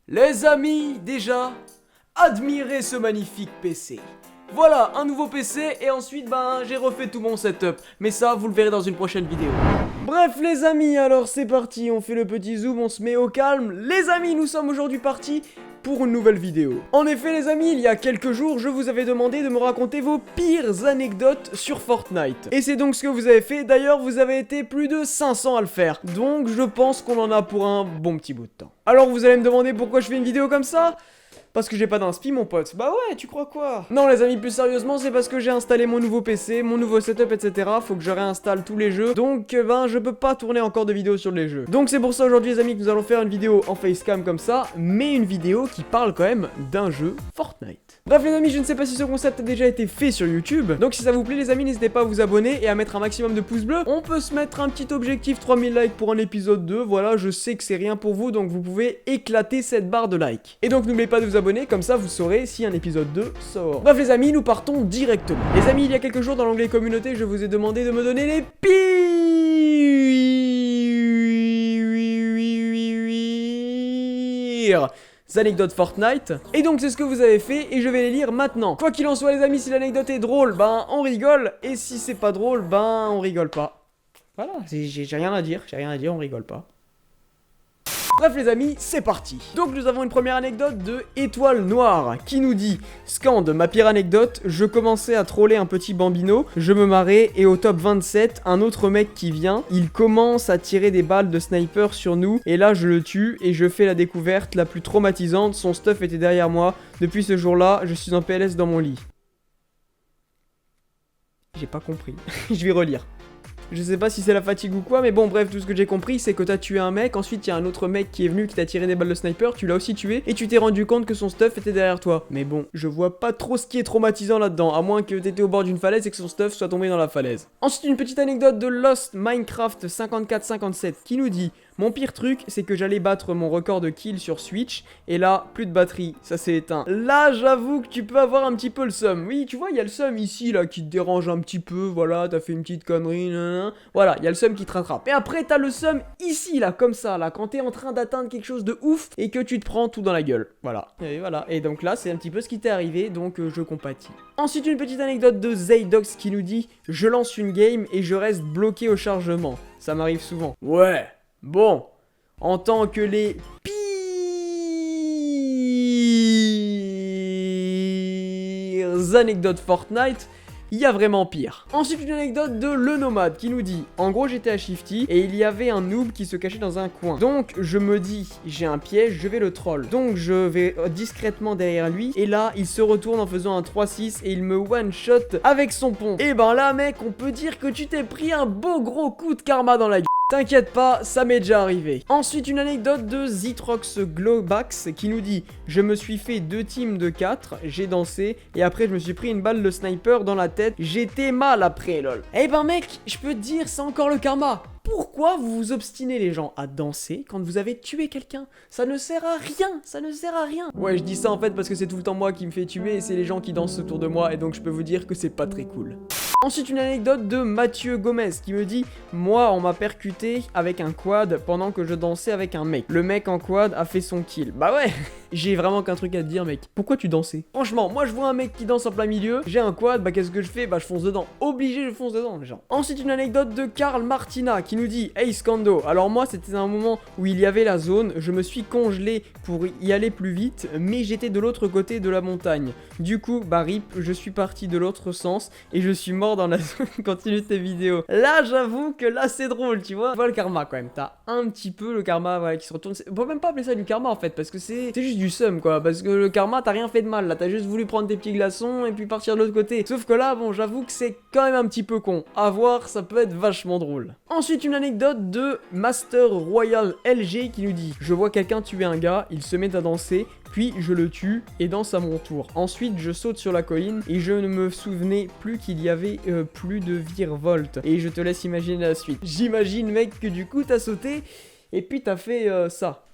Les amis, déjà, admirez ce magnifique PC. Voilà, un nouveau PC et ensuite j'ai refait tout mon setup. Mais ça, vous le verrez dans une prochaine vidéo. Bref les amis, alors c'est parti, on fait le petit zoom, on se met au calme. Les amis, nous sommes aujourd'hui partis pour une nouvelle vidéo. En effet les amis, il y a quelques jours, je vous avais demandé de me raconter vos pires anecdotes sur Fortnite. Et c'est donc ce que vous avez fait, d'ailleurs vous avez été plus de 500 à le faire. Donc je pense qu'on en a pour un bon petit bout de temps. Alors vous allez me demander pourquoi je fais une vidéo comme ça ? Parce que j'ai pas d'inspi mon pote. Bah ouais, tu crois quoi? Non les amis, plus sérieusement, c'est parce que j'ai installé mon nouveau PC, mon nouveau setup, etc. Faut que je réinstalle tous les jeux. Donc je peux pas tourner encore de vidéos sur les jeux. Donc c'est pour ça aujourd'hui les amis que nous allons faire une vidéo en facecam comme ça, mais une vidéo qui parle quand même d'un jeu Fortnite. Bref les amis, je ne sais pas si ce concept a déjà été fait sur YouTube. Donc si ça vous plaît les amis, n'hésitez pas à vous abonner et à mettre un maximum de pouces bleus. On peut se mettre un petit objectif 3000 likes pour un épisode 2. Voilà, je sais que c'est rien pour vous, donc vous pouvez éclater cette barre de likes. Et donc n'oubliez pas de vous abonner, comme ça vous saurez si un épisode 2 sort. Bref les amis, nous partons directement. Les amis, il y a quelques jours dans l'onglet communauté, je vous ai demandé de me donner les pires anecdotes Fortnite. Et donc c'est ce que vous avez fait et je vais les lire maintenant. Quoi qu'il en soit les amis, si l'anecdote est drôle, on rigole. Et si c'est pas drôle, on rigole pas. Voilà, j'ai rien à dire, on rigole pas. Bref les amis, c'est parti. Donc nous avons une première anecdote de Étoile Noire qui nous dit: Scande, ma pire anecdote, je commençais à troller un petit bambino, je me marrais et au top 27, un autre mec qui vient, il commence à tirer des balles de sniper sur nous et là je le tue et je fais la découverte la plus traumatisante, son stuff était derrière moi, depuis ce jour-là, je suis en PLS dans mon lit. J'ai pas compris, je vais relire. Je sais pas si c'est la fatigue ou quoi, mais bon, bref, tout ce que j'ai compris, c'est que t'as tué un mec, ensuite il y a un autre mec qui est venu, qui t'a tiré des balles de sniper, tu l'as aussi tué, et tu t'es rendu compte que son stuff était derrière toi. Mais bon, je vois pas trop ce qui est traumatisant là-dedans, à moins que t'étais au bord d'une falaise et que son stuff soit tombé dans la falaise. Ensuite, une petite anecdote de Lost Minecraft 5457 qui nous dit: mon pire truc, c'est que j'allais battre mon record de kills sur Switch, et là, plus de batterie, ça s'est éteint. Là, j'avoue que tu peux avoir un petit peu le seum. Oui, tu vois, il y a le seum ici, là, qui te dérange un petit peu, voilà, t'as fait une petite connerie, nanana. Voilà, il y a le seum qui te rattrape. Et après, t'as le seum ici, là, comme ça, là, quand t'es en train d'atteindre quelque chose de ouf, et que tu te prends tout dans la gueule. Voilà. Et voilà. Et donc là, c'est un petit peu ce qui t'est arrivé, donc je compatis. Ensuite, une petite anecdote de Zaydox qui nous dit: je lance une game et je reste bloqué au chargement. Ça m'arrive souvent. Ouais. Bon, en tant que les pires anecdotes Fortnite, il y a vraiment pire. Ensuite, une anecdote de Le Nomade qui nous dit: en gros, j'étais à Shifty et il y avait un noob qui se cachait dans un coin. Donc, je me dis, j'ai un piège, je vais le troll. Donc, je vais discrètement derrière lui et là, il se retourne en faisant un 3-6 et il me one-shot avec son pont. Et là, mec, on peut dire que tu t'es pris un beau gros coup de karma dans la gueule. T'inquiète pas, ça m'est déjà arrivé. Ensuite, une anecdote de Zitrox Globax qui nous dit: je me suis fait 2 teams de 4, j'ai dansé, et après je me suis pris une balle de sniper dans la tête, j'étais mal après, lol. Eh mec, je peux te dire, c'est encore le karma. Pourquoi vous vous obstinez les gens à danser quand vous avez tué quelqu'un? Ça ne sert à rien, ça ne sert à rien. Ouais, je dis ça en fait parce que c'est tout le temps moi qui me fais tuer et c'est les gens qui dansent autour de moi, et donc je peux vous dire que c'est pas très cool. Ensuite, une anecdote de Mathieu Gomez qui me dit: moi, on m'a percuté avec un quad pendant que je dansais avec un mec. Le mec en quad a fait son kill. Bah ouais, j'ai vraiment qu'un truc à te dire, mec. Pourquoi tu dansais? Franchement, moi, je vois un mec qui danse en plein milieu, j'ai un quad, qu'est-ce que je fais? Je fonce dedans. Obligé, je fonce dedans, les gens. Ensuite, une anecdote de Karl Martina qui nous dit: hey Scando, alors moi, c'était un moment où il y avait la zone, je me suis congelé pour y aller plus vite, mais j'étais de l'autre côté de la montagne. Du coup, rip, je suis parti de l'autre sens et je suis mort dans la zone. Continue tes vidéos. Là, j'avoue que là, c'est drôle, tu vois. Tu vois le karma quand même. T'as un petit peu le karma, voilà, qui se retourne. On peut même pas appeler ça du karma en fait, parce que c'est juste du seum, quoi. Parce que le karma, t'as rien fait de mal. Là, t'as juste voulu prendre tes petits glaçons et puis partir de l'autre côté. Sauf que là, bon, j'avoue que c'est quand même un petit peu con. À voir, ça peut être vachement drôle. Ensuite, une anecdote de Master Royal LG qui nous dit: je vois quelqu'un tuer un gars, il se met à danser, puis je le tue et danse à mon tour. Ensuite, je saute sur la colline et je ne me souvenais plus qu'il y avait plus de virevolte. Et je te laisse imaginer la suite. J'imagine, mec, que du coup, t'as sauté et puis t'as fait ça.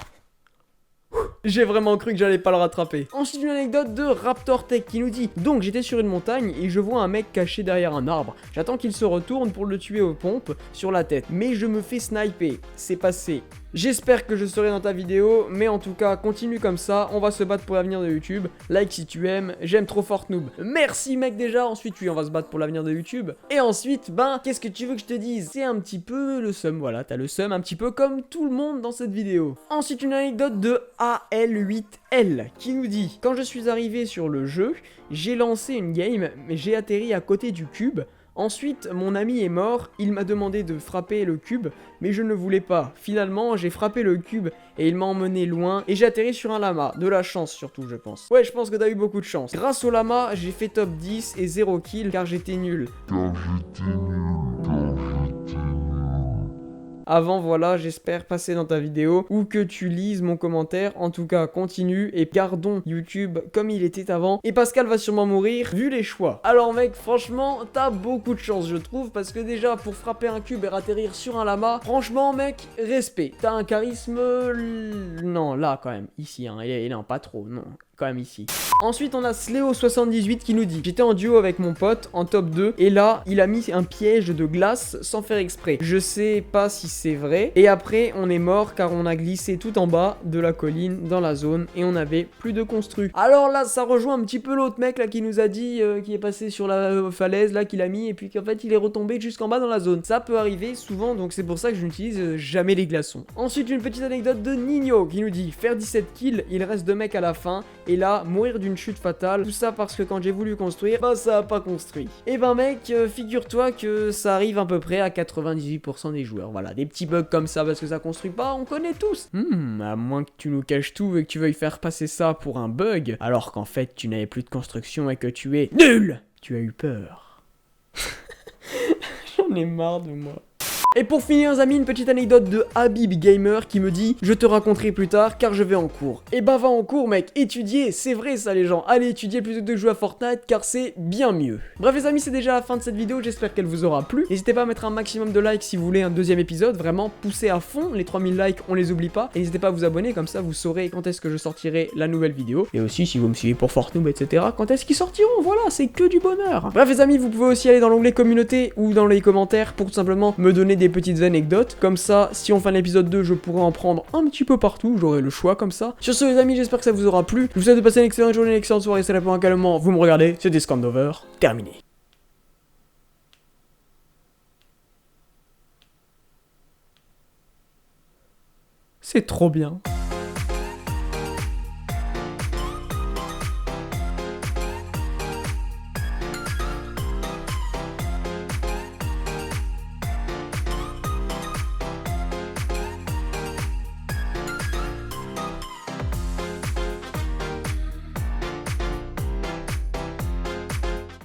J'ai vraiment cru que j'allais pas le rattraper. Ensuite, une anecdote de Raptor Tech qui nous dit: donc j'étais sur une montagne et je vois un mec caché derrière un arbre. J'attends qu'il se retourne pour le tuer aux pompes sur la tête. Mais je me fais sniper. C'est passé J'espère que je serai dans ta vidéo, mais en tout cas, continue comme ça, on va se battre pour l'avenir de YouTube. Like si tu aimes, j'aime trop Fortnoob. Merci mec déjà, ensuite oui, on va se battre pour l'avenir de YouTube. Et ensuite, ben, qu'est-ce que tu veux que je te dise? C'est un petit peu le seum, voilà, t'as le seum un petit peu comme tout le monde dans cette vidéo. Ensuite, une anecdote de AL8L qui nous dit: quand je suis arrivé sur le jeu, j'ai lancé une game, mais j'ai atterri à côté du cube. Ensuite, mon ami est mort, il m'a demandé de frapper le cube, mais je ne voulais pas. Finalement, j'ai frappé le cube et il m'a emmené loin et j'ai atterri sur un lama. De la chance surtout, je pense. Ouais, je pense que t'as eu beaucoup de chance. Grâce au lama, j'ai fait top 10 et 0 kill car j'étais nul. Avant, voilà, j'espère passer dans ta vidéo ou que tu lises mon commentaire. En tout cas, continue et gardons YouTube comme il était avant. Et Pascal va sûrement mourir vu les choix. Alors mec, franchement, t'as beaucoup de chance je trouve, parce que déjà pour frapper un cube et atterrir sur un lama, franchement mec, respect. T'as un charisme... Non, là quand même, ici, hein, et non, pas trop, non. Quand même ici. Ensuite on a Sléo78 qui nous dit: j'étais en duo avec mon pote en top 2 et là il a mis un piège de glace sans faire exprès. Je sais pas si c'est vrai. Et après on est mort car on a glissé tout en bas de la colline dans la zone et on avait plus de construit. Alors là ça rejoint un petit peu l'autre mec là qui nous a dit qui est passé sur la falaise là qu'il a mis et puis qu'en fait il est retombé jusqu'en bas dans la zone. Ça peut arriver souvent, donc c'est pour ça que je n'utilise jamais les glaçons. Ensuite une petite anecdote de Nino qui nous dit: faire 17 kills, il reste 2 mecs à la fin. Et là, mourir d'une chute fatale, tout ça parce que quand j'ai voulu construire, bah ça a pas construit. Et ben mec, figure-toi que ça arrive à peu près à 98% des joueurs. Voilà, des petits bugs comme ça parce que ça construit pas, on connaît tous. À moins que tu nous caches tout et que tu veuilles faire passer ça pour un bug, alors qu'en fait tu n'avais plus de construction et que tu es nul. Tu as eu peur. J'en ai marre de moi. Et pour finir les amis, une petite anecdote de Habib Gamer qui me dit: je te raconterai plus tard car je vais en cours. Et bah va en cours mec, étudier, c'est vrai ça les gens. Allez étudier plutôt que de jouer à Fortnite car c'est bien mieux. Bref les amis, c'est déjà la fin de cette vidéo, j'espère qu'elle vous aura plu. N'hésitez pas à mettre un maximum de likes si vous voulez un deuxième épisode, vraiment poussez à fond, les 3000 likes on les oublie pas. Et n'hésitez pas à vous abonner, comme ça vous saurez quand est-ce que je sortirai la nouvelle vidéo. Et aussi si vous me suivez pour Fortnoob etc, quand est-ce qu'ils sortiront, voilà, c'est que du bonheur. Bref les amis, vous pouvez aussi aller dans l'onglet communauté ou dans les commentaires pour tout simplement me donner des petites anecdotes. Comme ça, si on fait l'épisode 2, je pourrai en prendre un petit peu partout, j'aurai le choix comme ça. Sur ce les amis, j'espère que ça vous aura plu. Je vous souhaite de passer une excellente journée, une excellente soirée, c'est là pour un calmement. Vous me regardez, c'était Scandover, terminé. C'est trop bien.